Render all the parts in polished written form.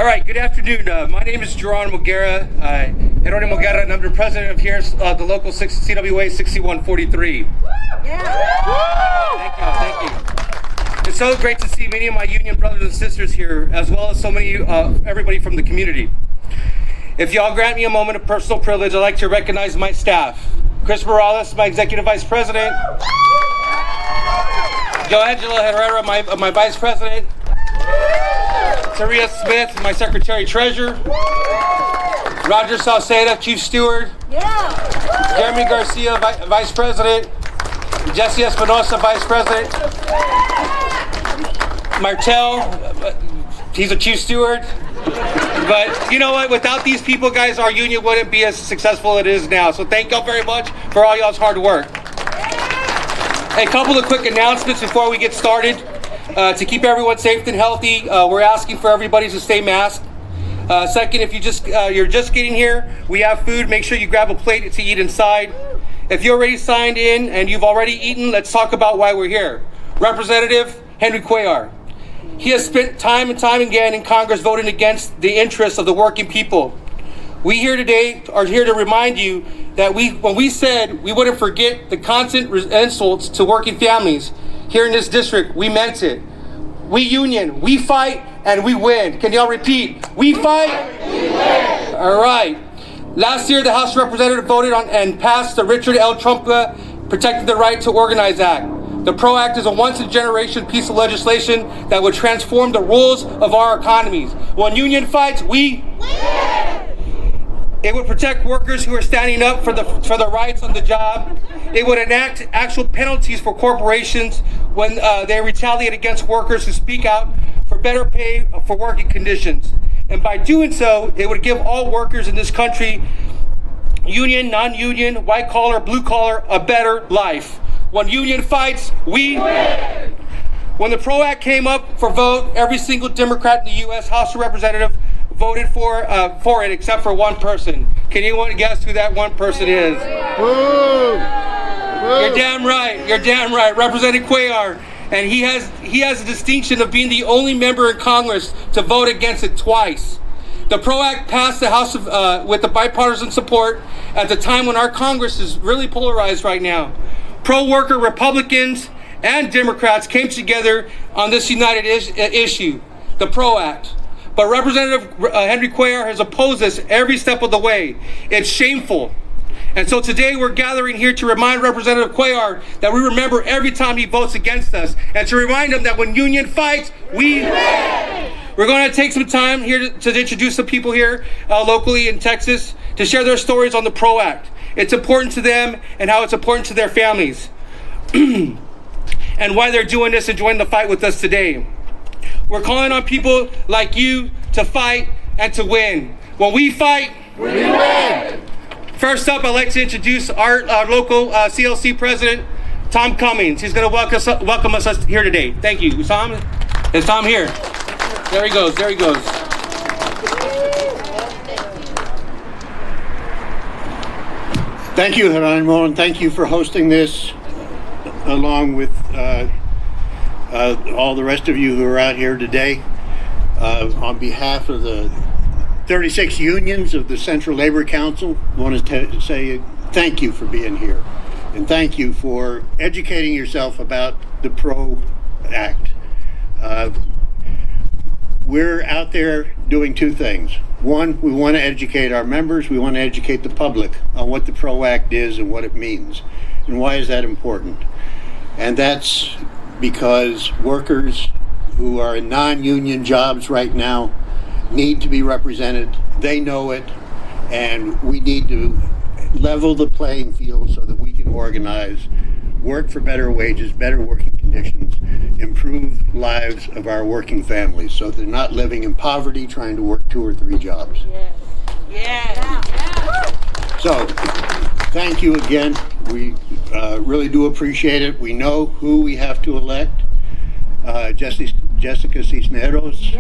All right, good afternoon. My name is Geronimo Guerra, and I'm the president of here, the local CWA 6143. Yeah. Thank you. It's so great to see many of my union brothers and sisters here, as well as so many, everybody from the community. If y'all grant me a moment of personal privilege, I'd like to recognize my staff. Chris Morales, my executive vice president. Joangela Herrera, my vice president. Taria Smith, my secretary treasurer. Roger Salceda, chief steward. Jeremy Garcia, vice president. Jesse Espinosa, vice president. Martel, he's a chief steward. But you know what? Without these people, guys, our union wouldn't be as successful as it is now. So thank y'all very much for all y'all's hard work. A couple of quick announcements before we get started. To keep everyone safe and healthy, we're asking for everybody to stay masked. Second, if you're just getting here, we have food. Make sure you grab a plate to eat inside. If you're already signed in and you've already eaten, let's talk about why we're here. Representative Henry Cuellar. He has spent time and time again in Congress voting against the interests of the working people. We here today are here to remind you that when we said we wouldn't forget the constant insults to working families here in this district, we meant it. We union, we fight, and we win. Can y'all repeat? We fight, we win. All right. Last year, the House of Representatives voted on and passed the Richard L. Trumka Protecting the Right to Organize Act. The PROAct is a once-in-a-generation piece of legislation that would transform the rules of our economies. When union fights, we win. It would protect workers who are standing up for the rights on the job. It would enact actual penalties for corporations when they retaliate against workers who speak out for better pay for working conditions. And by doing so, it would give all workers in this country, union, non-union, white collar, blue collar, a better life. When union fights, we win. When the PROAct came up for vote, every single Democrat in the U.S. House of Representatives voted for it, except for one person. Can anyone guess who that one person is? Woo! You're damn right. You're damn right. Representative Cuellar. And he has the distinction of being the only member in Congress to vote against it twice. The PROAct passed the House with the bipartisan support at the time when our Congress is really polarized right now. Pro-worker Republicans and Democrats came together on this united issue, the PROAct. But Representative Henry Cuellar has opposed this every step of the way. It's shameful. And so today we're gathering here to remind Representative Cuellar that we remember every time he votes against us, and to remind him that when union fights, we win. We're going to take some time here to introduce some people here locally in Texas to share their stories on the PROAct. It's important to them and how it's important to their families and why they're doing this and joining the fight with us today. We're calling on people like you to fight and to win. When we fight, we win. First up, I'd like to introduce our local CLC president, Tom Cummings. He's going to welcome us here today. Thank you. Tom? Is Tom here? There he goes. There he goes. Thank you, Geronimo, and thank you for hosting this along with all the rest of you who are out here today. On behalf of the 36 unions of the Central Labor Council, I want to say thank you for being here, and thank you for educating yourself about the PROAct. We're out there doing two things. One, we want to educate our members. We want to educate the public on what the PROAct is and what it means. And why is that important? And that's because workers who are in non-union jobs right now need to be represented. They know it, and we need to level the playing field so that we can organize, work for better wages, better working conditions, improve lives of our working families so they're not living in poverty trying to work 2 or 3 jobs. So, thank you again. We really do appreciate it. We know who we have to elect. Jessica Cisneros,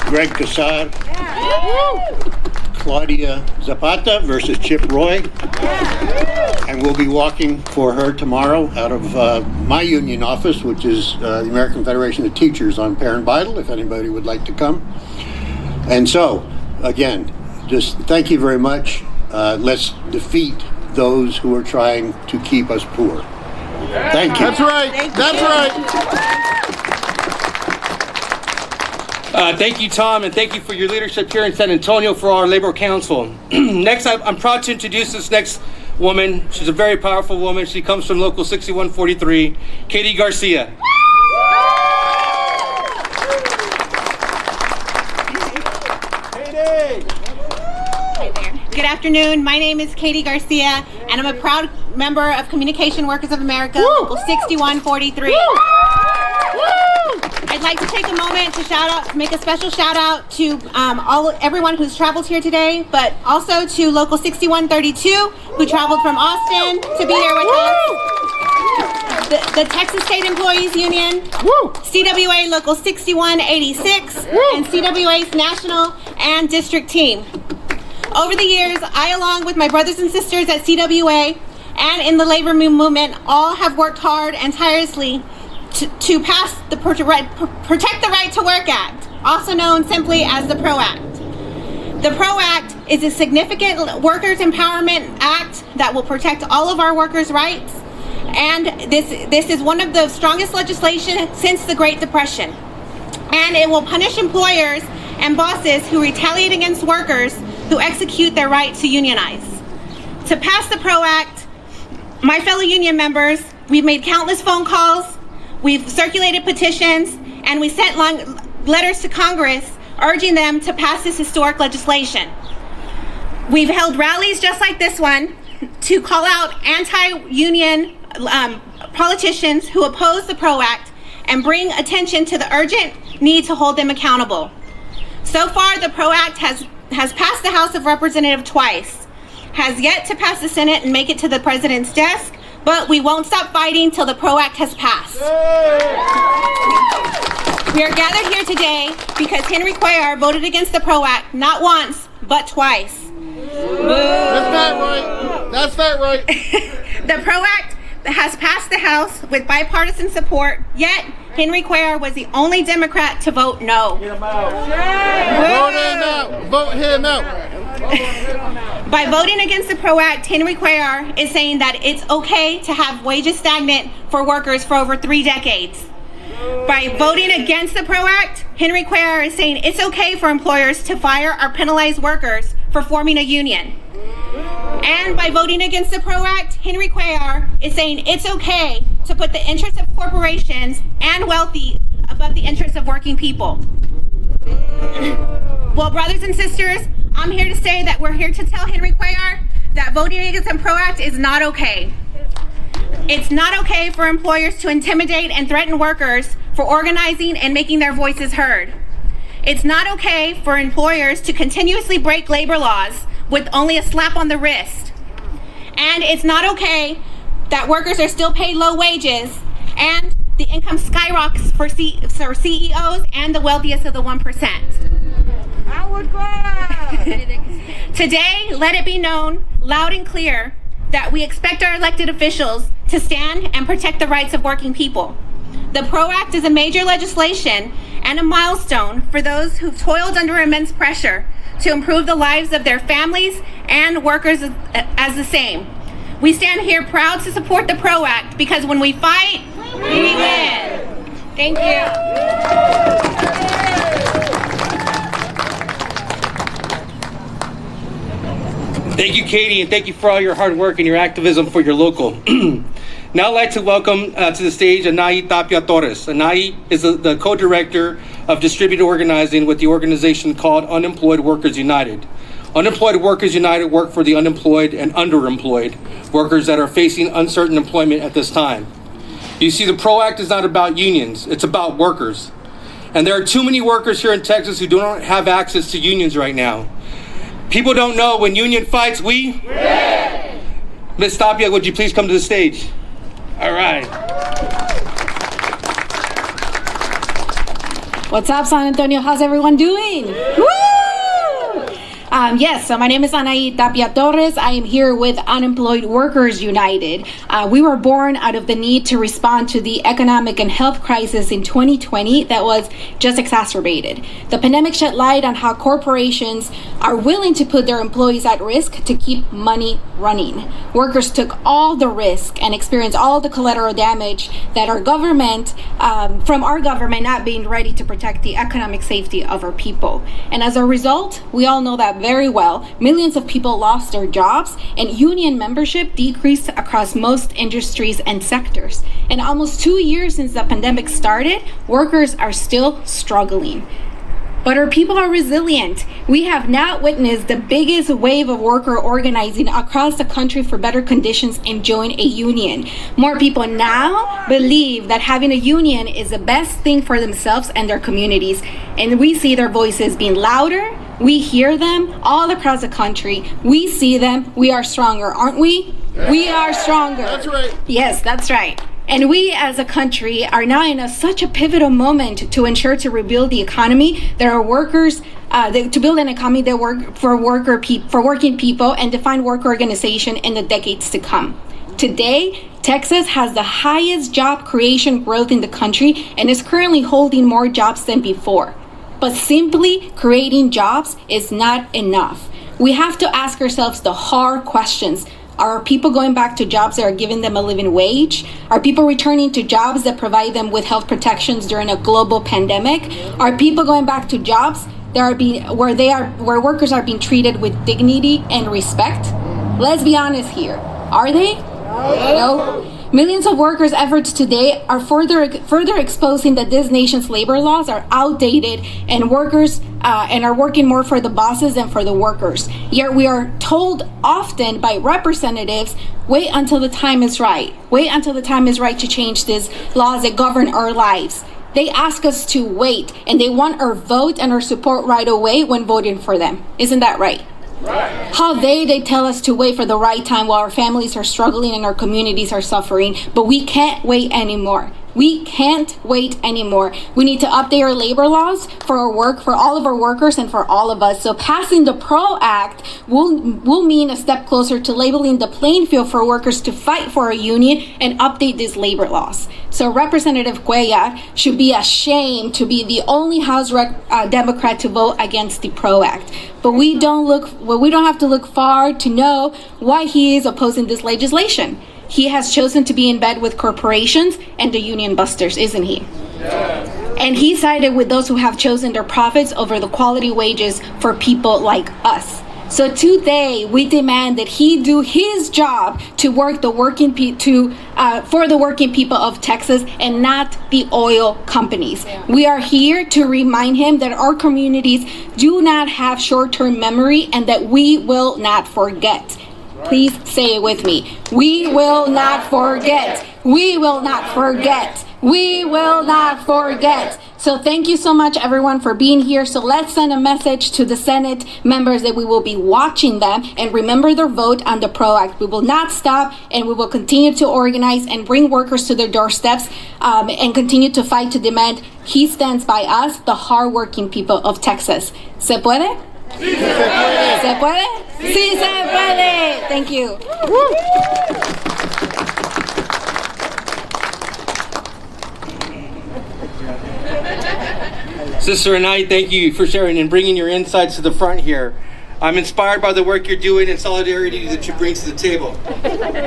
Greg Casar, Claudia Zapata versus Chip Roy. And we'll be walking for her tomorrow out of my union office, which is the American Federation of Teachers on Parent Vital, if anybody would like to come. And so, again, just thank you very much. Let's defeat those who are trying to keep us poor. Thank you. That's right. That's right. Thank you, Tom, and thank you for your leadership here in San Antonio for our Labor Council. Next, I'm proud to introduce this next woman. She's a very powerful woman. She comes from Local 6143, Katie Garcia. Good afternoon. My name is Katie Garcia, and I'm a proud member of Communication Workers of America, Local 6143. I'd like to take a moment to make a special shout out to everyone who's traveled here today, but also to Local 6132, who traveled from Austin to be here with us. The Texas State Employees Union, CWA Local 6186, and CWA's National and District Team. Over the years, I, along with my brothers and sisters at CWA and in the labor movement, all have worked hard and tirelessly to pass the Protect the Right to Work Act, also known simply as the PROAct. The PROAct is a significant workers' empowerment act that will protect all of our workers' rights, and this is one of the strongest legislation since the Great Depression. And it will punish employers and bosses who retaliate against workers who execute their right to unionize. To pass the PROAct, my fellow union members, we've made countless phone calls, we've circulated petitions, and we sent long letters to Congress urging them to pass this historic legislation. We've held rallies just like this one to call out anti-union politicians who oppose the PROAct and bring attention to the urgent need to hold them accountable. So far, the PROAct has passed the House of Representatives twice, has yet to pass the Senate and make it to the President's desk, but we won't stop fighting till the PROAct has passed. We are gathered here today because Henry Cuellar voted against the PROAct not once, but twice. That's not right. That's not right. The PROAct has passed the House with bipartisan support, yet Henry Cuellar was the only Democrat to vote no. Get him out. Vote him out. Vote him out. By voting against the PROAct, Henry Cuellar is saying that it's okay to have wages stagnant for workers for over 3 decades. By voting against the PROAct, Henry Cuellar is saying it's okay for employers to fire or penalize workers for forming a union. And by voting against the PROAct, Henry Cuellar is saying it's okay to put the interests of corporations and wealthy above the interests of working people. Well, brothers and sisters, I'm here to say that we're here to tell Henry Cuellar that voting against the PROAct is not okay. It's not okay for employers to intimidate and threaten workers for organizing and making their voices heard. It's not okay for employers to continuously break labor laws with only a slap on the wrist. And it's not okay that workers are still paid low wages and the income skyrockets for CEOs and the wealthiest of the 1%. I would cry. Today, let it be known loud and clear that we expect our elected officials to stand and protect the rights of working people. The PROAct is a major legislation and a milestone for those who've toiled under immense pressure to improve the lives of their families and workers as the same. We stand here proud to support the PROAct because when we fight, we win. Thank you. Thank you, Katie, and thank you for all your hard work and your activism for your local. Now I'd like to welcome to the stage Anaí Tapia Torres. Anaí is the co-director of distributed organizing with the organization called Unemployed Workers United. Unemployed Workers United work for the unemployed and underemployed workers that are facing uncertain employment at this time. You see, the PROAct is not about unions, it's about workers. And there are too many workers here in Texas who don't have access to unions right now. People don't know when union fights, we win. Ms. Tapia, would you please come to the stage? All right. What's up, San Antonio? How's everyone doing? Woo! Yes, so my name is Anaí Tapia Torres. I am here with Unemployed Workers United. We were born out of the need to respond to the economic and health crisis in 2020 that was just exacerbated. The pandemic shed light on how corporations are willing to put their employees at risk to keep money running. Workers took all the risk and experienced all the collateral damage that our government, from our government not being ready to protect the economic safety of our people. And as a result, we all know that very well. Millions of people lost their jobs and union membership decreased across most industries and sectors. And almost 2 years since the pandemic started, workers are still struggling. But our people are resilient. We have now witnessed the biggest wave of worker organizing across the country for better conditions and join a union. More people now believe that having a union is the best thing for themselves and their communities. And we see their voices being louder. We hear them all across the country. We see them. We are stronger, aren't we? Yeah. We are stronger. That's right. Yes, that's right. And we as a country are now in such a pivotal moment to ensure to rebuild the economy. There are workers, to build an economy that work for working people and define work organization in the decades to come. Today, Texas has the highest job creation growth in the country and is currently holding more jobs than before. But simply creating jobs is not enough. We have to ask ourselves the hard questions. Are people going back to jobs that are giving them a living wage? Are people returning to jobs that provide them with health protections during a global pandemic? Are people going back to jobs that where workers are being treated with dignity and respect? Let's be honest here. Are they? No. Millions of workers' efforts today are further exposing that this nation's labor laws are outdated and workers and are working more for the bosses than for the workers. Yet we are told often by representatives, wait until the time is right. Wait until the time is right to change these laws that govern our lives. They ask us to wait, and they want our vote and our support right away when voting for them. Isn't that right? Right. How they tell us to wait for the right time while our families are struggling and our communities are suffering, but we can't wait anymore. We can't wait anymore. We need to update our labor laws for all of our workers and for all of us. So passing the PROAct will mean a step closer to labeling the playing field for workers to fight for a union and update these labor laws. So Representative Cuellar should be ashamed to be the only House Democrat to vote against the PROAct. But we don't have to look far to know why he is opposing this legislation. He has chosen to be in bed with corporations and the union busters, isn't he? Yeah. And he sided with those who have chosen their profits over the quality wages for people like us. So today we demand that he do his job to work for the working people of Texas and not the oil companies. Yeah. We are here to remind him that our communities do not have short-term memory and that we will not forget. Please say it with me. We will not forget. We will not forget. We will not forget. So thank you so much, everyone, for being here. So let's send a message to the Senate members that we will be watching them and remember their vote on the PROAct. We will not stop, and we will continue to organize and bring workers to their doorsteps and continue to fight to demand he stands by us, the hardworking people of Texas. ¿Se puede? Sí se puede. ¿Se puede? Sí se puede. Thank you. Sister Anaí, thank you for sharing and bringing your insights to the front here. I'm inspired by the work you're doing and solidarity that you bring to the table.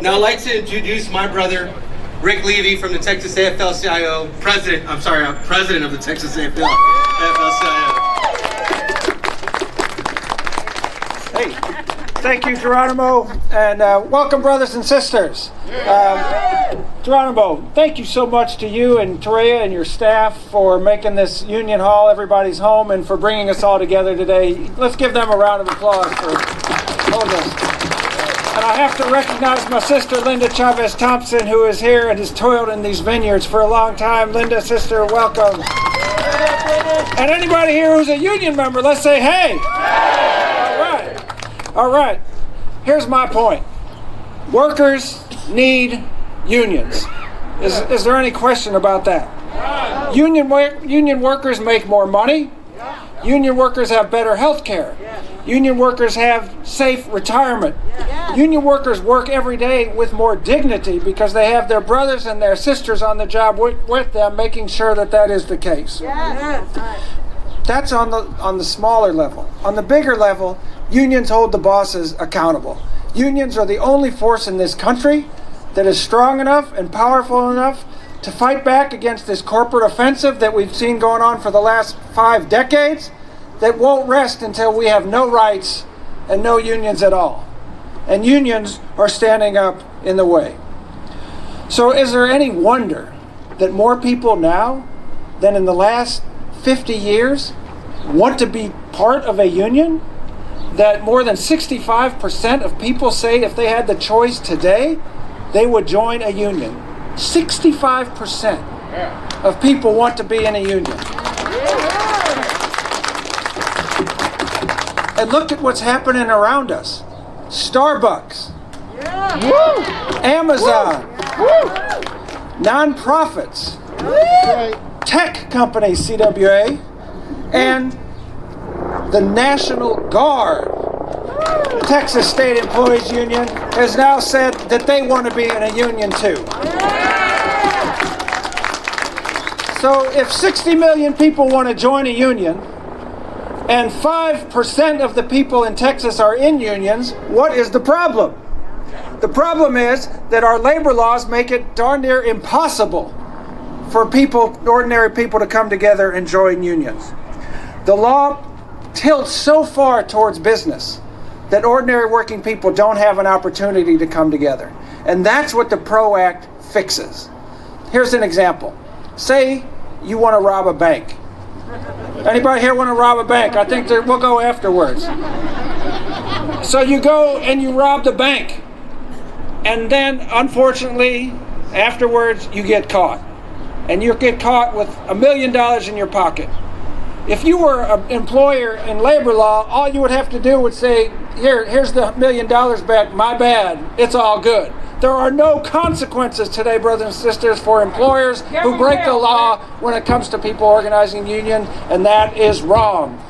Now I'd like to introduce my brother, Rick Levy from the Texas AFL-CIO, president of the Texas AFL-CIO. Hey, thank you, Geronimo, and welcome, brothers and sisters. Geronimo, thank you so much to you and Terea and your staff for making this Union Hall everybody's home and for bringing us all together today. Let's give them a round of applause for holding us. And I have to recognize my sister, Linda Chavez Thompson, who is here and has toiled in these vineyards for a long time. Linda, sister, welcome. And anybody here who's a union member, let's say hey. All right, here's my point. Workers need unions. Is there any question about that? Union workers make more money. Union workers have better health care. Union workers have safe retirement. Union workers work every day with more dignity because they have their brothers and their sisters on the job with them, making sure that that is the case. That's on the smaller level. On the bigger level, unions hold the bosses accountable. Unions are the only force in this country that is strong enough and powerful enough to fight back against this corporate offensive that we've seen going on for the last 5 decades that won't rest until we have no rights and no unions at all. And unions are standing up in the way. So is there any wonder that more people now than in the last 50 years want to be part of a union? That more than 65% of people say if they had the choice today, they would join a union. 65% of people want to be in a union. And look at what's happening around us. Starbucks, Amazon, nonprofits, tech companies, CWA, and the National Guard. The Texas State Employees Union has now said that they want to be in a union too. So if 60 million people want to join a union, and 5% of the people in Texas are in unions, what is the problem? The problem is that our labor laws make it darn near impossible for people, ordinary people, to come together and join unions. The law tilts so far towards business that ordinary working people don't have an opportunity to come together. And that's what the PROAct fixes. Here's an example. Say you want to rob a bank. Anybody here want to rob a bank? I think we'll go afterwards. So you go and you rob the bank. And then, unfortunately, afterwards, you get caught. And you get caught with $1 million in your pocket. If you were an employer in labor law, all you would have to do would say, here's the $1 million back, my bad, it's all good. There are no consequences today, brothers and sisters, for employers who break the law when it comes to people organizing union, and that is wrong.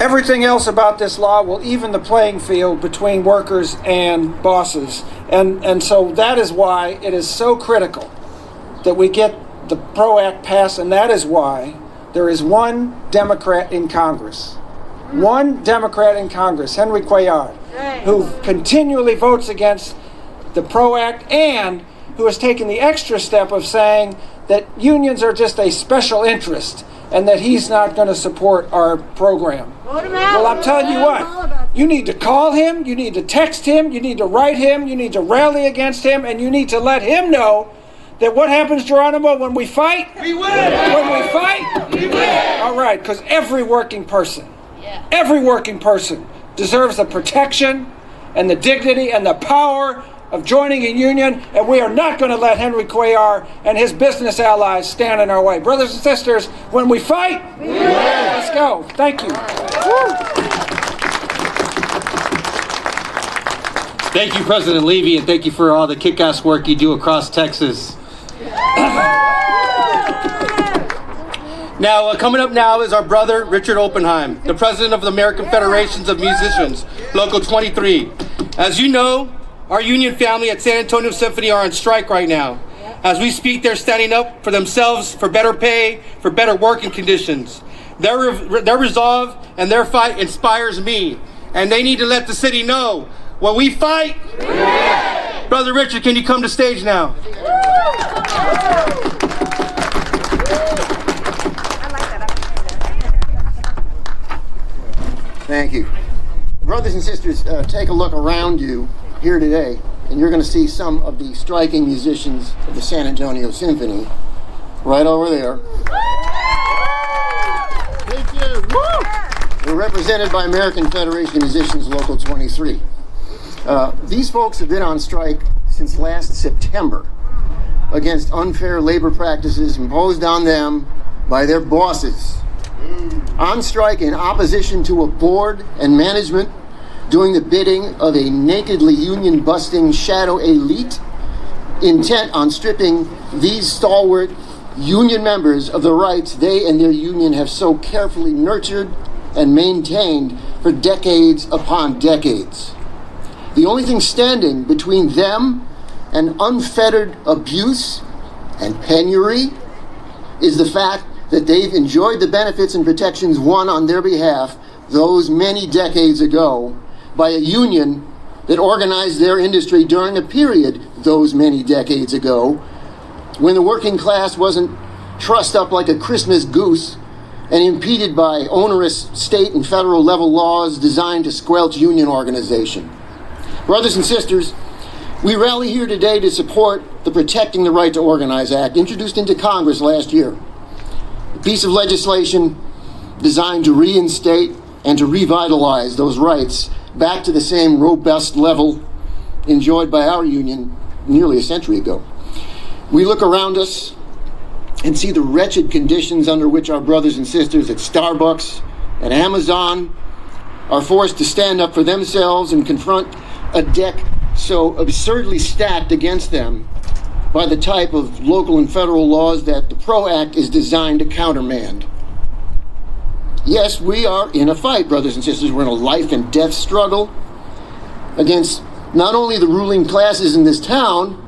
Everything else about this law will even the playing field between workers and bosses. And so that is why it is so critical that we get the PROAct passed, and that is why there is one Democrat in Congress. One Democrat in Congress, Henry Cuellar, who continually votes against the PROAct and who has taken the extra step of saying that unions are just a special interest and that he's not going to support our program. Well, I'm telling you what, you need to call him, you need to text him, you need to write him, you need to rally against him, and you need to let him know that what happens, Geronimo, when we fight? We win! When we fight? We win! All right, because every working person deserves the protection and the dignity and the power of joining a union, and we are not going to let Henry Cuellar and his business allies stand in our way. Brothers and sisters, when we fight, we win! Let's go. Thank you. Thank you, President Levy, and thank you for all the kick-ass work you do across Texas. Now, coming up now is our brother, Richard Oppenheim, the president of the American Federations of Musicians, Local 23. As you know, our union family at San Antonio Symphony are on strike right now. As we speak, they're standing up for themselves, for better pay, for better working conditions. Their resolve and their fight inspires me, and they need to let the city know, when we fight, Brother Richard, can you come to stage now? Thank you. Brothers and sisters, take a look around you here today, and you're going to see some of the striking musicians of the San Antonio Symphony right over there. Thank you. Woo! They're represented by American Federation of Musicians Local 23. These folks have been on strike since last September against unfair labor practices imposed on them by their bosses. On strike in opposition to a board and management doing the bidding of a nakedly union-busting shadow elite intent on stripping these stalwart union members of the rights they and their union have so carefully nurtured and maintained for decades upon decades. The only thing standing between them and unfettered abuse and penury is the fact that they've enjoyed the benefits and protections won on their behalf those many decades ago by a union that organized their industry during a period those many decades ago when the working class wasn't trussed up like a Christmas goose and impeded by onerous state and federal level laws designed to squelch union organization. Brothers and sisters, we rally here today to support the Protecting the Right to Organize Act introduced into Congress last year. A piece of legislation designed to reinstate and to revitalize those rights back to the same robust level enjoyed by our union nearly a century ago. We look around us and see the wretched conditions under which our brothers and sisters at Starbucks and Amazon are forced to stand up for themselves and confront a deck so absurdly stacked against them by the type of local and federal laws that the PROAct is designed to countermand. Yes, we are in a fight, brothers and sisters. We're in a life and death struggle against not only the ruling classes in this town,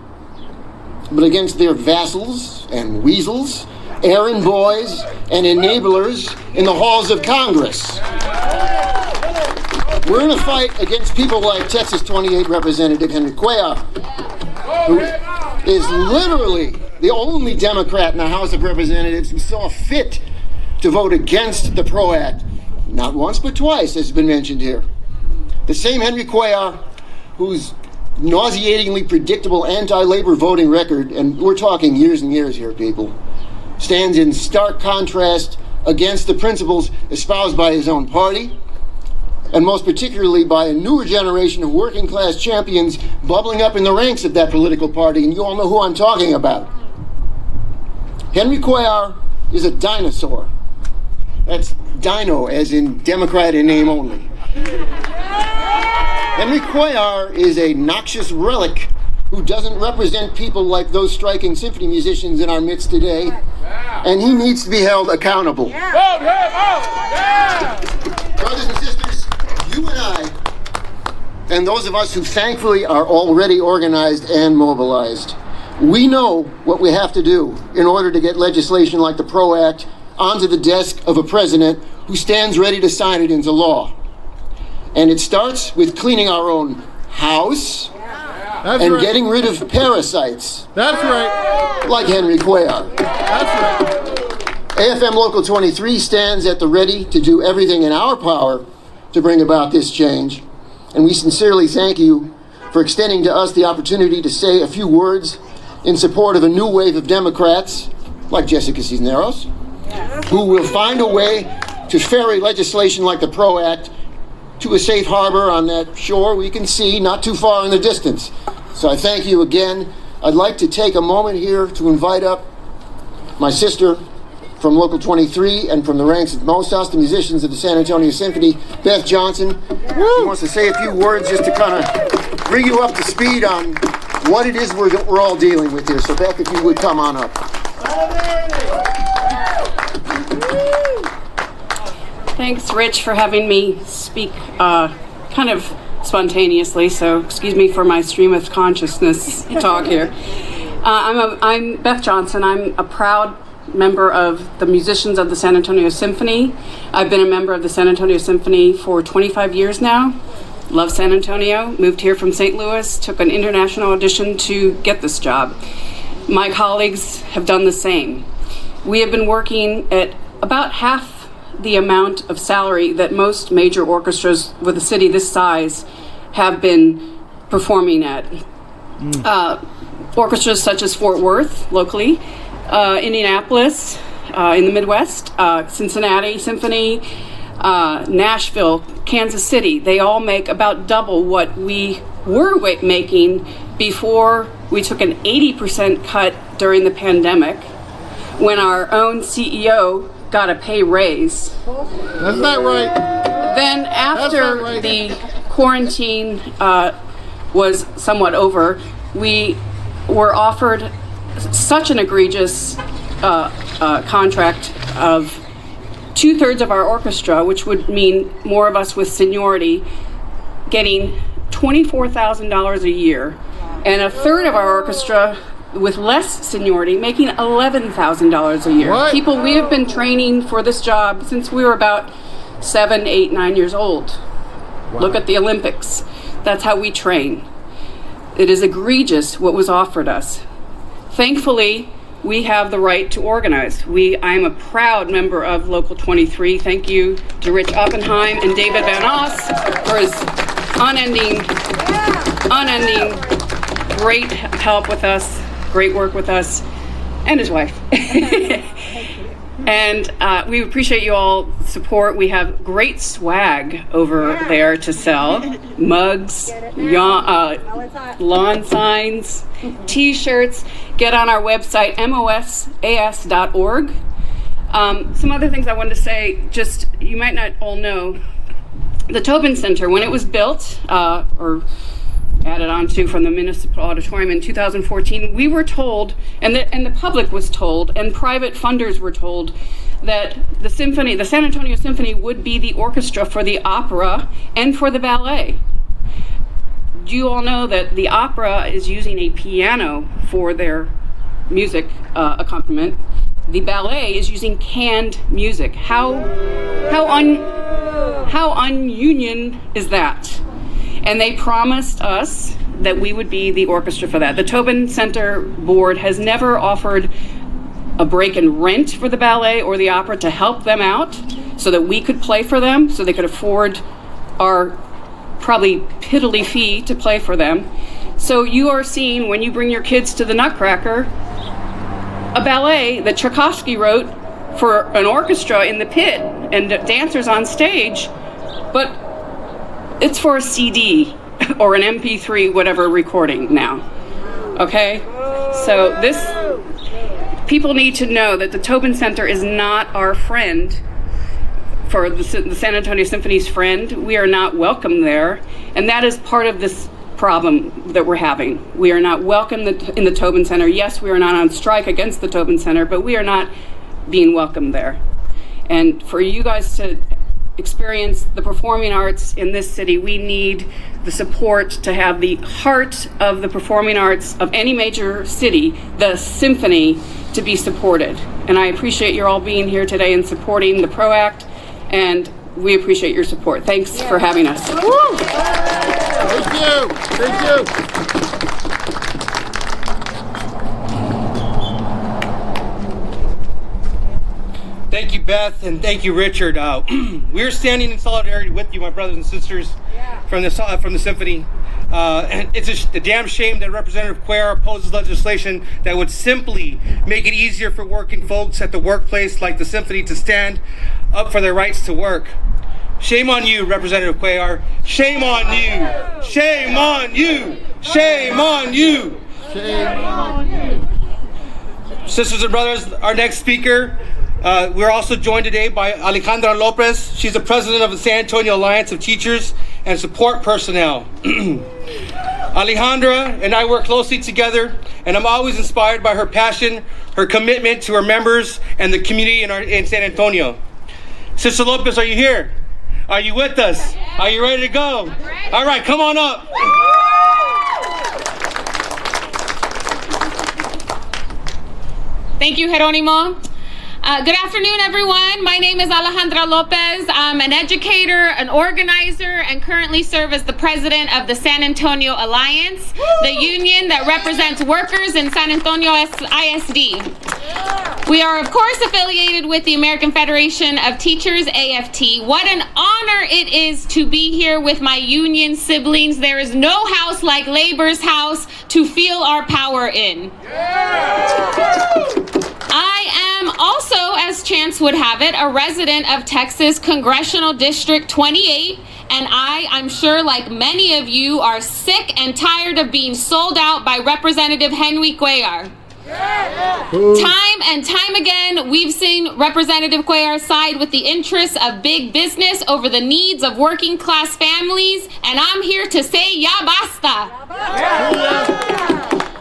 but against their vassals and weasels, errand boys and enablers in the halls of Congress. We're in a fight against people like Texas 28 Representative Henry Cuellar, who is literally the only Democrat in the House of Representatives who saw fit to vote against the PROAct, not once but twice, as has been mentioned here. The same Henry Cuellar, whose nauseatingly predictable anti-labor voting record, and we're talking years and years here, people, stands in stark contrast against the principles espoused by his own party, and most particularly by a newer generation of working class champions bubbling up in the ranks of that political party, and you all know who I'm talking about. Henry Cuellar is a dinosaur. That's dino, as in Democrat in name only. Henry Cuellar is a noxious relic who doesn't represent people like those striking symphony musicians in our midst today, and he needs to be held accountable. Brothers and sisters, you and I, and those of us who thankfully are already organized and mobilized, we know what we have to do in order to get legislation like the PROAct onto the desk of a president who stands ready to sign it into law. And it starts with cleaning our own house and getting rid of parasites. That's right. Like Henry Cuellar. That's right. AFM Local 23 stands at the ready to do everything in our power to bring about this change. And we sincerely thank you for extending to us the opportunity to say a few words in support of a new wave of Democrats, like Jessica Cisneros, who will find a way to ferry legislation like the PROAct to a safe harbor on that shore we can see not too far in the distance. So I thank you again. I'd like to take a moment here to invite up my sister from Local 23 and from the ranks of Mosas, the musicians of the San Antonio Symphony, Beth Johnson. She wants to say a few words just to kind of bring you up to speed on what it is we're all dealing with here. So Beth, if you would come on up. Thanks, Rich, for having me speak kind of spontaneously, so excuse me for my stream of consciousness talk here. I'm Beth Johnson. I'm a proud member of the musicians of the San Antonio Symphony. I've been a member of the San Antonio Symphony for 25 years now. Love San Antonio, moved here from St. Louis, took an international audition to get this job. My colleagues have done the same. We have been working at about half the amount of salary that most major orchestras with a city this size have been performing at. Orchestras such as Fort Worth, locally, Indianapolis, in the Midwest, Cincinnati Symphony, Nashville, Kansas City, they all make about double what we were making before we took an 80% cut during the pandemic, when our own CEO got a pay raise. That's not right. Then after the quarantine was somewhat over, we were offered such an egregious contract of 2/3 of our orchestra, which would mean more of us with seniority, getting $24,000 a year, and 1/3 of our orchestra with less seniority making $11,000 a year. What? People we have been training for this job since we were about 7, 8, 9 years old. Wow. Look at the Olympics. That's how we train. It is egregious what was offered us. Thankfully, we have the right to organize. I am a proud member of Local 23. Thank you to Rich Oppenheim and David Van Oss for his unending great help with us, great work with us, and his wife. And we appreciate you all support. We have great swag over there to sell. Mugs, lawn signs, t-shirts. Get on our website, mosas.org. Some other things I wanted to say, just you might not all know, the Tobin Center, when it was built, or added on to from the Municipal Auditorium in 2014, we were told, and the public was told, and private funders were told, that the symphony, the San Antonio Symphony, would be the orchestra for the opera and for the ballet. Do you all know that the opera is using a piano for their music accompaniment? The ballet is using canned music. How un-union is that? And they promised us that we would be the orchestra for that. The Tobin Center board has never offered a break in rent for the ballet or the opera to help them out so that we could play for them, so they could afford our probably piddly fee to play for them. So you are seeing, when you bring your kids to the Nutcracker, a ballet that Tchaikovsky wrote for an orchestra in the pit and dancers on stage, but it's for a CD or an MP3, whatever recording now. Okay? So people need to know that the Tobin Center is not our friend, for the San Antonio Symphony's friend. We are not welcome there, and that is part of this problem that we're having. We are not welcome in the Tobin Center. Yes, we are not on strike against the Tobin Center, but we are not being welcomed there. And for you guys to experience the performing arts in this city, we need the support to have the heart of the performing arts of any major city, the symphony, to be supported. And I appreciate you all being here today and supporting the PROAct, and we appreciate your support. Thanks for having us. Woo! Thank you. Thank you. Thank you, Beth, and thank you, Richard. We're standing in solidarity with you, my brothers and sisters, from the symphony. And it's a damn shame that Representative Cuellar opposes legislation that would simply make it easier for working folks at the workplace like the symphony to stand up for their rights to work. Shame on you, Representative Cuellar. Shame on you. Shame on you. Shame on you. Shame on you. Sisters and brothers, our next speaker, we're also joined today by Alejandra Lopez. She's the president of the San Antonio Alliance of Teachers and Support Personnel. Alejandra and I work closely together, and I'm always inspired by her passion, her commitment to her members and the community in San Antonio. Sister Lopez, are you here? Are you with us? Are you ready to go? All right, come on up. Thank you, Jeronimo. Good afternoon, everyone. My name is Alejandra Lopez. I'm an educator, an organizer, and currently serve as the president of the San Antonio Alliance, the union that represents workers in San Antonio ISD. We are, of course, affiliated with the American Federation of Teachers, AFT. What an honor it is to be here with my union siblings. There is no house like Labor's house to feel our power in. I am also, as chance would have it, a resident of Texas Congressional District 28, and I'm sure like many of you, are sick and tired of being sold out by Representative Henry Cuellar. Time and time again, we've seen Representative Cuellar side with the interests of big business over the needs of working class families, and I'm here to say, ya basta.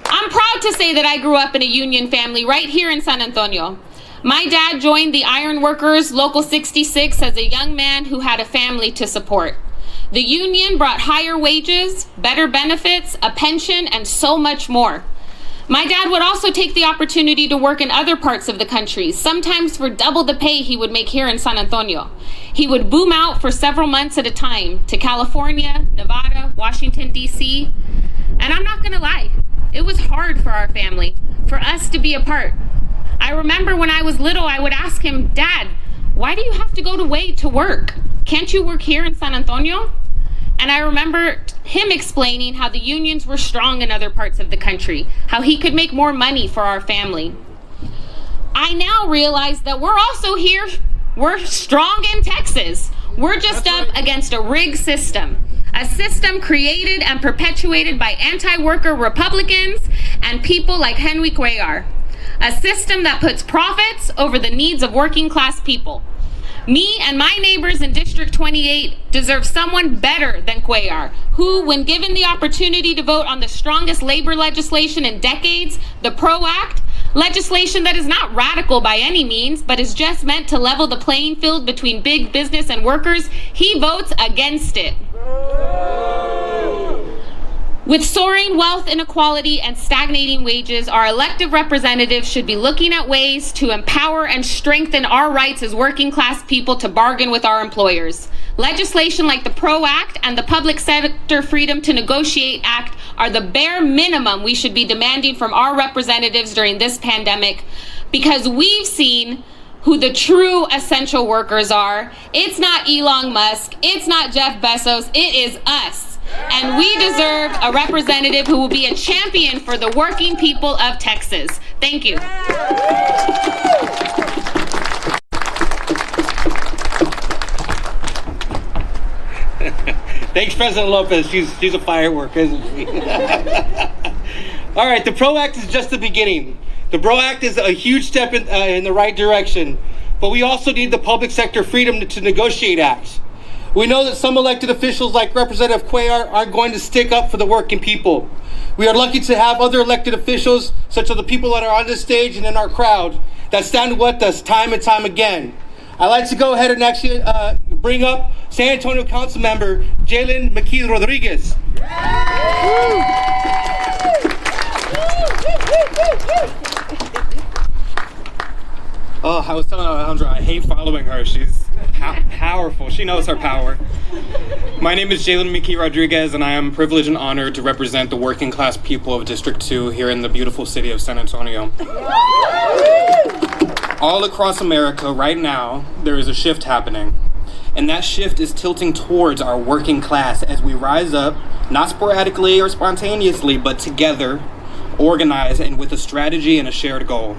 I'm proud to say that I grew up in a union family right here in San Antonio. My dad joined the Iron Workers Local 66 as a young man who had a family to support. The union brought higher wages, better benefits, a pension, and so much more. My dad would also take the opportunity to work in other parts of the country, sometimes for double the pay he would make here in San Antonio. He would boom out for several months at a time to California, Nevada, Washington, D.C. And I'm not gonna lie, it was hard for our family, for us to be apart. I remember when I was little, I would ask him, Dad, why do you have to go away to work? Can't you work here in San Antonio? And I remember him explaining how the unions were strong in other parts of the country, how he could make more money for our family. I now realize that we're also here, we're strong in Texas. We're just up against a rigged system, a system created and perpetuated by anti-worker Republicans and people like Henry Cuellar, a system that puts profits over the needs of working class people. Me and my neighbors in District 28 deserve someone better than Cuellar, who, when given the opportunity to vote on the strongest labor legislation in decades, the PROAct, legislation that is not radical by any means, but is just meant to level the playing field between big business and workers, he votes against it. With soaring wealth inequality and stagnating wages, our elected representatives should be looking at ways to empower and strengthen our rights as working class people to bargain with our employers. Legislation like the PROAct and the Public Sector Freedom to Negotiate Act are the bare minimum we should be demanding from our representatives during this pandemic, because we've seen who the true essential workers are. It's not Elon Musk, it's not Jeff Bezos, it is us. And we deserve a representative who will be a champion for the working people of Texas. Thank you. Thanks, President Lopez. She's a firework, isn't she? All right, the PROAct is just the beginning. The PROAct is a huge step in the right direction, but we also need the Public Sector Freedom to Negotiate Act. We know that some elected officials like Representative Cuellar aren't going to stick up for the working people. We are lucky to have other elected officials, such as the people that are on this stage and in our crowd, that stand with us time and time again. I'd like to go ahead and actually bring up San Antonio Council Member Jalen McKee Rodriguez. Oh, I was telling Alejandra, I hate following her. She's powerful. She knows her power. My name is Jalen McKee Rodriguez, and I am privileged and honored to represent the working class people of District 2 here in the beautiful city of San Antonio. All across America right now, there is a shift happening. And that shift is tilting towards our working class as we rise up, not sporadically or spontaneously, but together, organized, and with a strategy and a shared goal.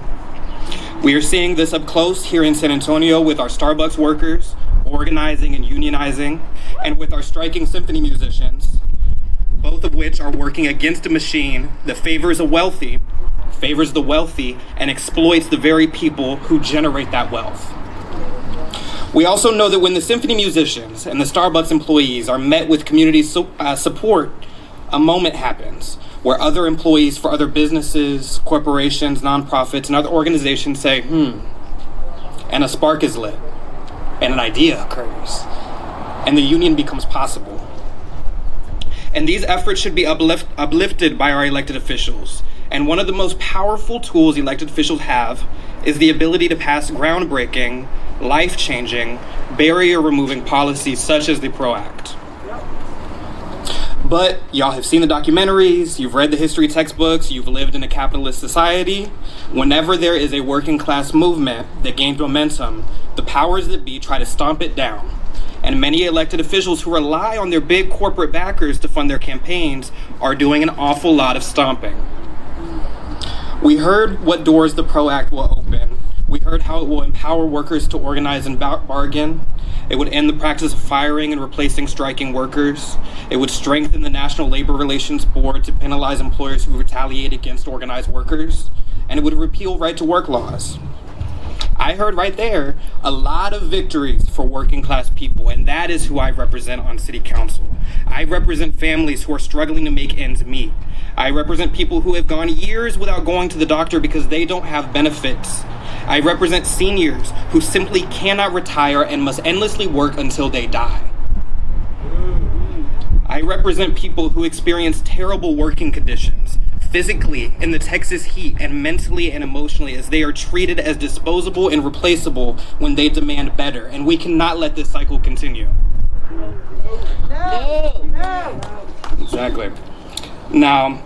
We are seeing this up close here in San Antonio with our Starbucks workers, organizing and unionizing, and with our striking symphony musicians, both of which are working against a machine that favors the wealthy, and exploits the very people who generate that wealth. We also know that when the symphony musicians and the Starbucks employees are met with community support, a moment happens where other employees for other businesses, corporations, nonprofits, and other organizations say, and a spark is lit, and an idea occurs, and the union becomes possible. And these efforts should be uplifted by our elected officials. And one of the most powerful tools elected officials have is the ability to pass groundbreaking, life-changing, barrier-removing policies such as the PROAct. But y'all have seen the documentaries, you've read the history textbooks, you've lived in a capitalist society. Whenever there is a working class movement that gains momentum, the powers that be try to stomp it down. And many elected officials who rely on their big corporate backers to fund their campaigns are doing an awful lot of stomping. We heard what doors the PROAct will open. We heard how it will empower workers to organize and bargain. It would end the practice of firing and replacing striking workers. It would strengthen the National Labor Relations Board to penalize employers who retaliate against organized workers. And it would repeal right-to-work laws. I heard right there a lot of victories for working class people, and that is who I represent on city council. I represent families who are struggling to make ends meet. I represent people who have gone years without going to the doctor because they don't have benefits. I represent seniors who simply cannot retire and must endlessly work until they die. I represent people who experience terrible working conditions, physically in the Texas heat and mentally and emotionally, as they are treated as disposable and replaceable when they demand better. And we cannot let this cycle continue. No. Exactly. Now,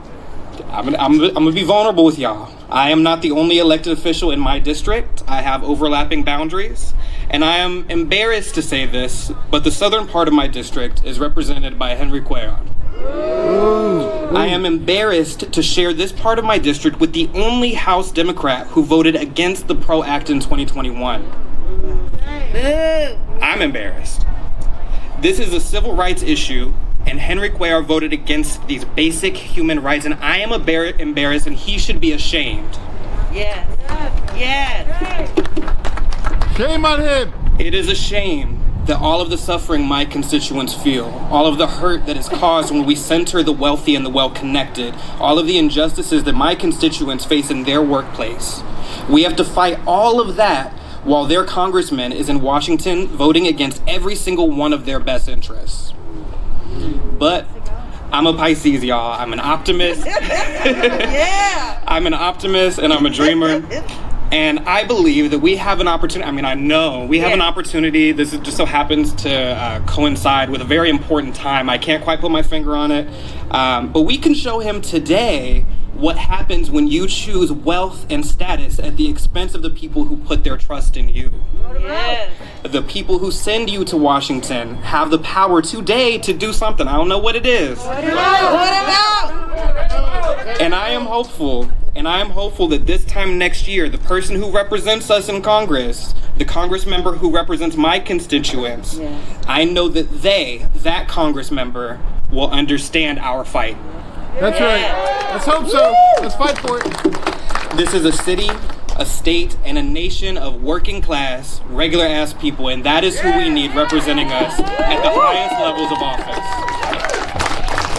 I'm gonna be vulnerable with y'all. I am not the only elected official in my district. I have overlapping boundaries. And I am embarrassed to say this, but the southern part of my district is represented by Henry Cuellar. I am embarrassed to share this part of my district with the only House Democrat who voted against the PROAct in 2021. I'm embarrassed. This is a civil rights issue, and Henry Cuellar voted against these basic human rights, and I am embarrassed, and he should be ashamed. Yes. Yes. Shame on him. It is a shame that all of the suffering my constituents feel, all of the hurt that is caused when we center the wealthy and the well-connected, all of the injustices that my constituents face in their workplace. We have to fight all of that while their congressman is in Washington voting against every single one of their best interests. But I'm a Pisces, y'all. I'm an optimist. Yeah. I'm an optimist and I'm a dreamer. And I believe that we have an opportunity. I mean, I know we have an opportunity. This just so happens to coincide with a very important time. I can't quite put my finger on it. But we can show him today what happens when you choose wealth and status at the expense of the people who put their trust in you. Yes. The people who send you to Washington have the power today to do something. I don't know what it is. What about? And I am hopeful that this time next year, the person who represents us in Congress, the Congress member who represents my constituents, I know that that Congress member, will understand our fight. That's right. Let's hope so. Let's fight for it. This is a city, a state, and a nation of working class, regular ass people, and that is who we need representing us at the highest levels of office.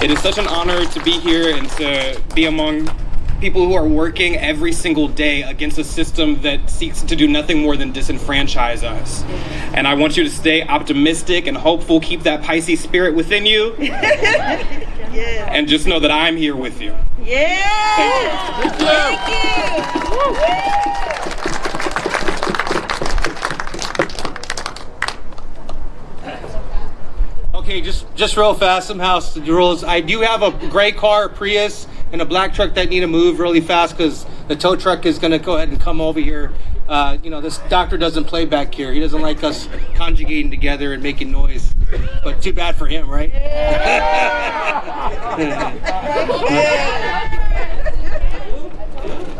It is such an honor to be here and to be among people who are working every single day against a system that seeks to do nothing more than disenfranchise us. And I want you to stay optimistic and hopeful, keep that Pisces spirit within you, and just know that I'm here with you. Yeah. Thank you. Okay, just real fast, some house rules. I do have a gray car, a Prius, and a black truck that need to move really fast because the tow truck is going to go ahead and come over here. This doctor doesn't play back here. He doesn't like us conjugating together and making noise. But too bad for him, right?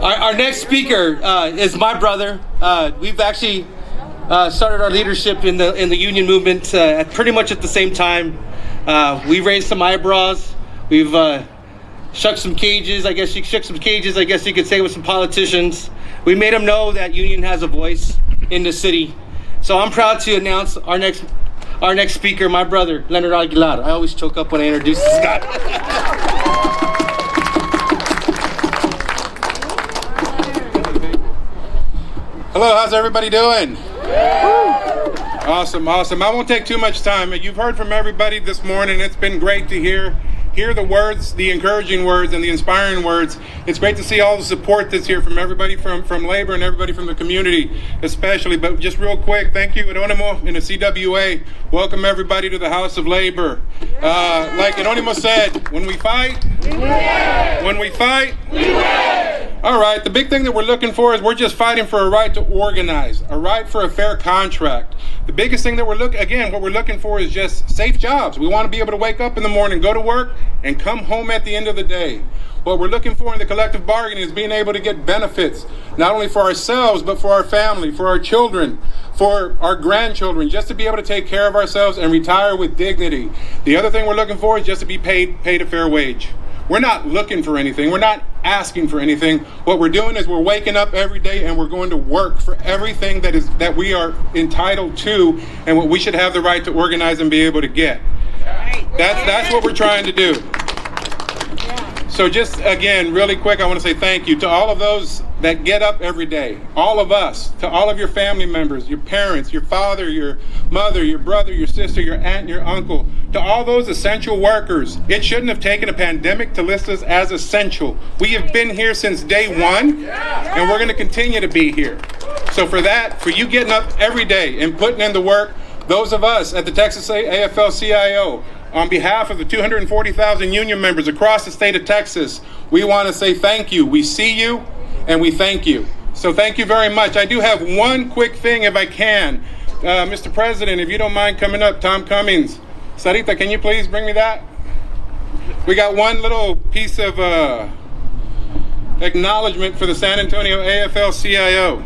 Our next speaker is my brother. We've actually started our leadership in the union movement pretty much at the same time. We raised some eyebrows. We've shook some cages. I guess you could say, with some politicians. We made them know that union has a voice in the city. So I'm proud to announce our next speaker, my brother, Leonard Aguilar. I always choke up when I introduce this guy. Hello, how's everybody doing? Awesome. I won't take too much time. You've heard from everybody this morning. It's been great to hear the words, the encouraging words and the inspiring words. It's great to see all the support that's here from everybody from labor and everybody from the community especially. But just real quick, thank you, Anonimo and the CWA. Welcome everybody to the House of Labor. Like Anonimo said, when we fight, we win. When we fight, we win. All right, the big thing that we're looking for is we're just fighting for a right to organize, a right for a fair contract. The biggest thing that what we're looking for is just safe jobs. We want to be able to wake up in the morning, go to work, and come home at the end of the day. What we're looking for in the collective bargaining is being able to get benefits, not only for ourselves, but for our family, for our children, for our grandchildren, just to be able to take care of ourselves and retire with dignity. The other thing we're looking for is just to be paid a fair wage. We're not looking for anything. We're not asking for anything. What we're doing is we're waking up every day and we're going to work for everything that we are entitled to and what we should have the right to organize and be able to get. That's what we're trying to do. So just again, really quick, I want to say thank you to all of those that get up every day, all of us, to all of your family members, your parents, your father, your mother, your brother, your sister, your aunt, your uncle, to all those essential workers. It shouldn't have taken a pandemic to list us as essential. We have been here since day one, and we're going to continue to be here. So for that, for you getting up every day and putting in the work, those of us at the Texas AFL-CIO, on behalf of the 240,000 union members across the state of Texas, we want to say thank you. We see you and we thank you. So thank you very much. I do have one quick thing if I can. Mr. President, if you don't mind coming up, Tom Cummings. Sarita, can you please bring me that? We got one little piece of acknowledgement for the San Antonio AFL-CIO.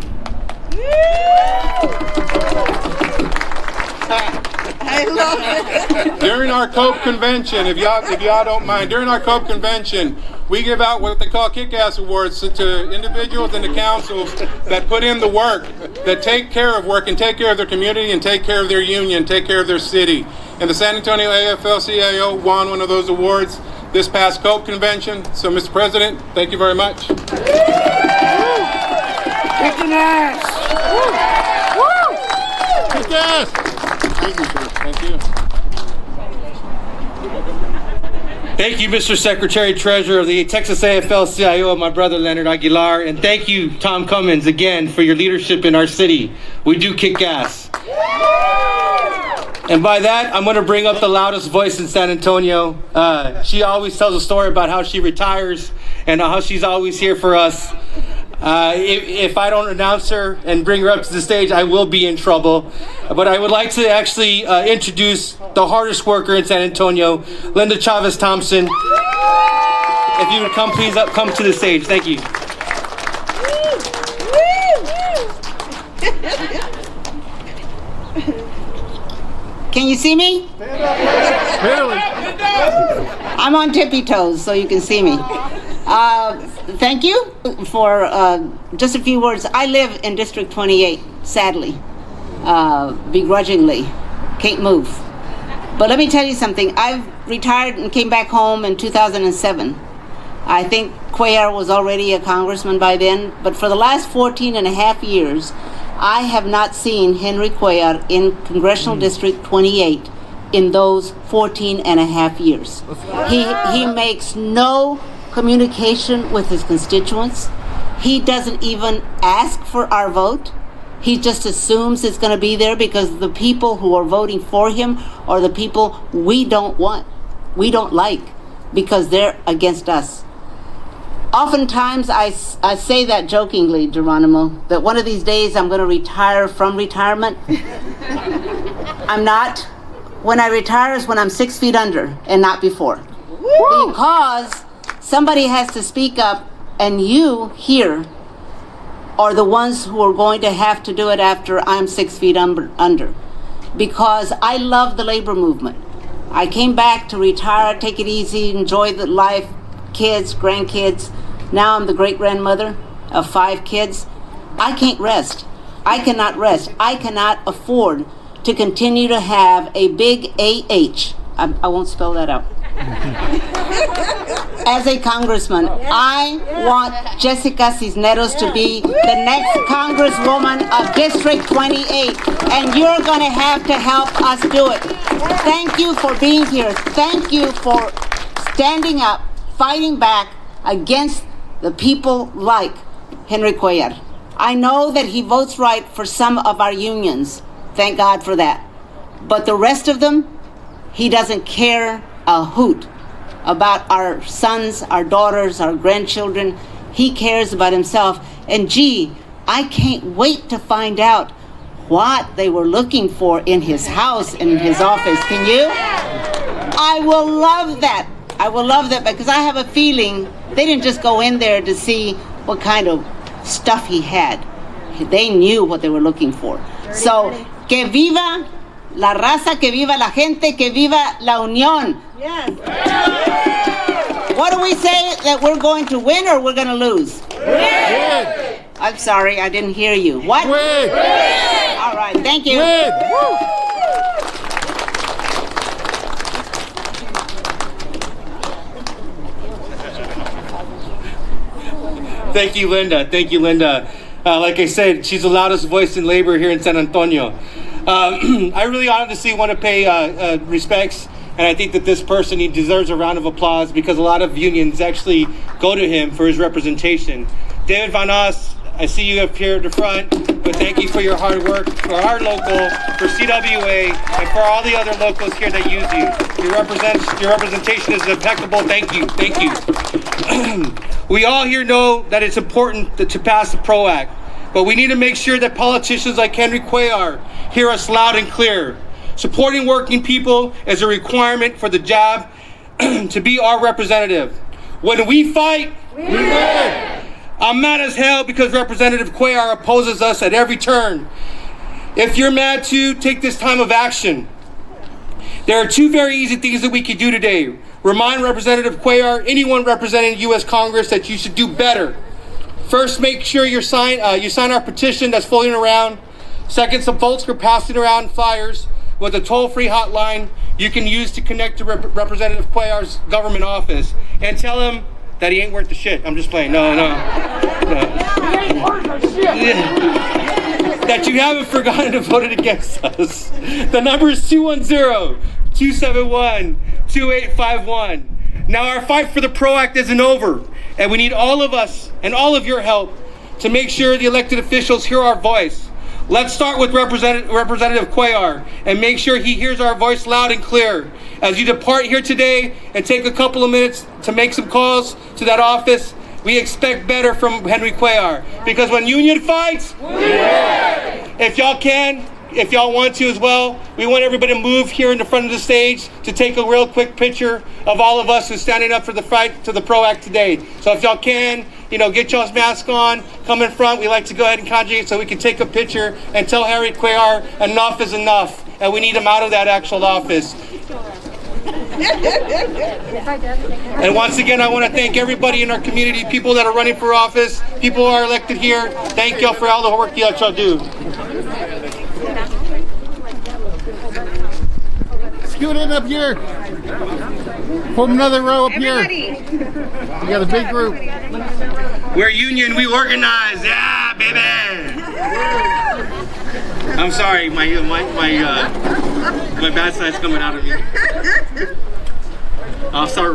I love it. During our COPE convention, if y'all don't mind, during our COPE convention, we give out what they call kick-ass awards to individuals and to councils that put in the work, that take care of work and take care of their community and take care of their union, take care of their city. And the San Antonio AFL-CIO won one of those awards this past COPE convention. So, Mr. President, thank you very much. Kicking ass! Kick ass! Thank you, sir. Thank you. Thank you, Mr. Secretary Treasurer of the Texas AFL-CIO, my brother Leonard Aguilar, and thank you, Tom Cummins, again for your leadership in our city. We do kick ass. And by that, I'm going to bring up the loudest voice in San Antonio. She always tells a story about how she retires and how she's always here for us. If I don't announce her and bring her up to the stage, I will be in trouble. But I would like to actually introduce the hardest worker in San Antonio, Linda Chavez Thompson. If you would come, please come to the stage. Thank you. Can you see me? Barely. I'm on tippy toes, so you can see me. Thank you for just a few words. I live in District 28, sadly, begrudgingly, can't move. But let me tell you something. I've retired and came back home in 2007. I think Cuellar was already a congressman by then, but for the last 14 and a half years, I have not seen Henry Cuellar in Congressional District 28 in those 14 and a half years. He makes no communication with his constituents. He doesn't even ask for our vote. He just assumes it's going to be there because the people who are voting for him are the people we don't want, we don't like, because they're against us. Oftentimes I say that jokingly, Geronimo, that one of these days I'm going to retire from retirement. I'm not. When I retire is when I'm 6 feet under and not before. Woo! Because somebody has to speak up, and you here are the ones who are going to have to do it after I'm 6 feet under. Because I love the labor movement. I came back to retire, take it easy, enjoy the life, kids, grandkids. Now I'm the great-grandmother of 5 kids. I can't rest. I cannot rest. I cannot afford to continue to have a big AH. I won't spell that out. As a congressman, I want Jessica Cisneros to be the next congresswoman of District 28, and you're going to have to help us do it. Thank you for being here. Thank you for standing up, fighting back against the people like Henry Cuellar. I know that he votes right for some of our unions. Thank God for that. But the rest of them, he doesn't care a hoot about our sons, our daughters, our grandchildren. He cares about himself. And gee, I can't wait to find out what they were looking for in his house and in his office. Can you? I will love that. I will love that, because I have a feeling they didn't just go in there to see what kind of stuff he had. They knew what they were looking for. So, que viva la raza, que viva la gente, que viva la unión. Yes. What do we say, that we're going to win or we're going to lose? Win! I'm sorry, I didn't hear you. What? Win! All right, thank you. Win! Thank you, Linda. Thank you, Linda. Like I said, she's the loudest voice in labor here in San Antonio. I really honestly want to pay respects, and I think that this person, he deserves a round of applause because a lot of unions actually go to him for his representation. David Van Os, I see you up here at the front, but thank you for your hard work for our local, for CWA, and for all the other locals here that use you. Your representation is impeccable. Thank you. Thank you. We all here know that it's important to pass the PROAct, but we need to make sure that politicians like Henry Cuellar hear us loud and clear. Supporting working people is a requirement for the job to be our representative. When we fight, we win. I'm mad as hell because Representative Cuellar opposes us at every turn. If you're mad too, take this time of action. There are two very easy things that we could do today. Remind Representative Cuellar, anyone representing U.S. Congress, that you should do better. First, make sure you sign our petition that's floating around. Second, some folks are passing around flyers with a toll-free hotline you can use to connect to Representative Cuellar's government office and tell him that he ain't worth the shit. I'm just playing. No. He ain't worth the shit. That you haven't forgotten to vote against us. The number is 210-271-2851. Now our fight for the PROAct isn't over, and we need all of us and all of your help to make sure the elected officials hear our voice. Let's start with Representative Cuellar and make sure he hears our voice loud and clear. As you depart here today and take a couple of minutes to make some calls to that office, we expect better from Henry Cuellar, because when union fights, we win. If y'all can, if y'all want to as well, we want everybody to move here in the front of the stage to take a real quick picture of all of us who's standing up for the fight to the PROAct today. So if y'all can, get y'all's mask on, come in front. We like to go ahead and congregate so we can take a picture and tell Henry Cuellar enough is enough, and we need him out of that actual office. And once again, I want to thank everybody in our community, people that are running for office, people who are elected here. Thank y'all for all the work y'all do. Scoot in up here. Form another row up here. We got a big group. We're union, we organize. Yeah, baby. I'm sorry, my bad side's coming out of me. I'll start